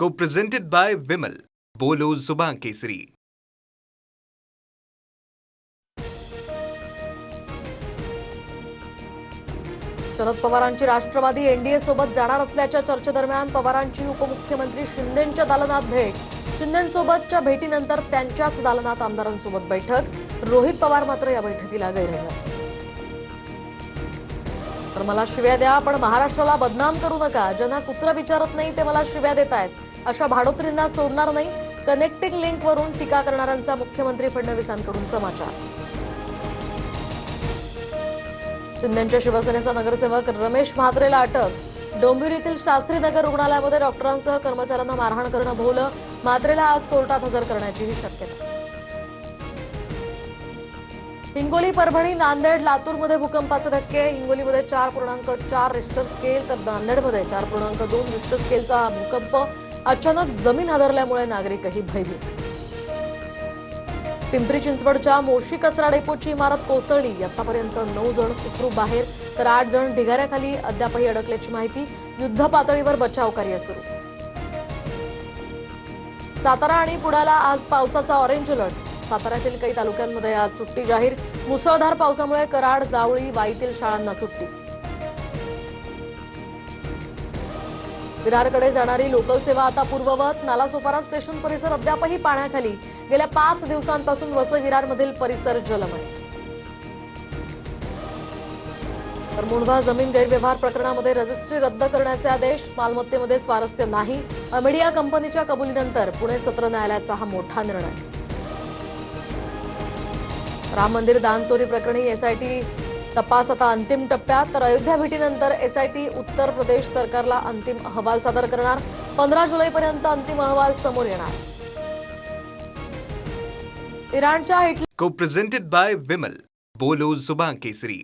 Co-presented by Vimal. बोलो जुबान केसरी. शरद पवारांची राष्ट्रवादी एनडीए सोबत जाणार असल्याच्या चर्चेदरम्यान पवारांची उपमुख्यमंत्री शिंदेंच्या दालनात भेट. शिंदेंसोबतच्या भेटीनंतर त्यांच्याच दालनात आमदारांसोबत बैठक. रोहित पवार मात्र या बैठकीला गैरहजर. तर मला शिव्या द्या पण महाराष्ट्राला बदनाम करू नका. ज्यांना कुत्र विचारत नाही ते मला शिव्या देत आहेत. अशा भाडोत्रींना सोडणार नाही. कनेक्टिंग लिंकवरून टीका करणाऱ्यांचा मुख्यमंत्री फडणवीसांकडून समाचार. शिंदेंच्या शिवसेनेचा नगरसेवक रमेश म्हात्रेला अटक. डोंबिवलीतील शास्त्रीनगर रुग्णालयामध्ये डॉक्टरांसह कर्मचाऱ्यांना मारहाण करणं भोवलं. म्हात्रेला आज कोर्टात हजर करण्याचीही शक्यता. हिंगोली, परभणी, नांदेड, लातूरमध्ये भूकंपाचे धक्के. हिंगोलीमध्ये 4.4 रिश्टर स्केल तर नांदेडमध्ये 4.2 रिश्टर स्केलचा भूकंप. अचानक जमीन हादरल्यामुळे नागरिकही भयभीत. पिंपरी चिंचवडच्या मोशी कचरा डेपोची इमारत कोसळली. आतापर्यंत 9 जण सुखरूप बाहेर तर 8 जण ढिगाऱ्याखाली अद्यापही अडकल्याची माहिती. युद्ध पातळीवर बचाव कार्य सुरू. सातारा आणि पुण्याला आज पावसाचा ऑरेंज अलर्ट. साताऱ्यातील काही तालुक्यांमध्ये आज सुट्टी जाहीर. मुसळधार पावसामुळे कराड, जावळी, वाईतील शाळांना सुट्टी. विरारकडे जाणारी लोकल सेवा आता पूर्ववत. नालासोपारा स्टेशन परिसर अद्यापही पाण्याखाली. गेल्या 5 दिवसांपासून वसई विरारमधील परिसर जलमय. तर मुंढवा जमीन गैरव्यवहार प्रकरणामध्ये रजिस्ट्री रद्द करण्याचे आदेश. मालमत्तेमध्ये स्वारस्य नाही. अमेडिया कंपनीच्या कबुलीनंतर पुणे सत्र न्यायालयाचा हा मोठा निर्णय. राम मंदिर दानचोरी प्रकरणी एसआयटी तपास आता अंतिम टप्प्यात. तर अयोध्या भेटीनंतर एसआयटी उत्तर प्रदेश सरकारला अंतिम अहवाल सादर करणार. 15 जुलैपर्यंत अंतिम अहवाल समोर येणार. इराणच्या Co-presented by Vimal. बोलो जुबान केसरी.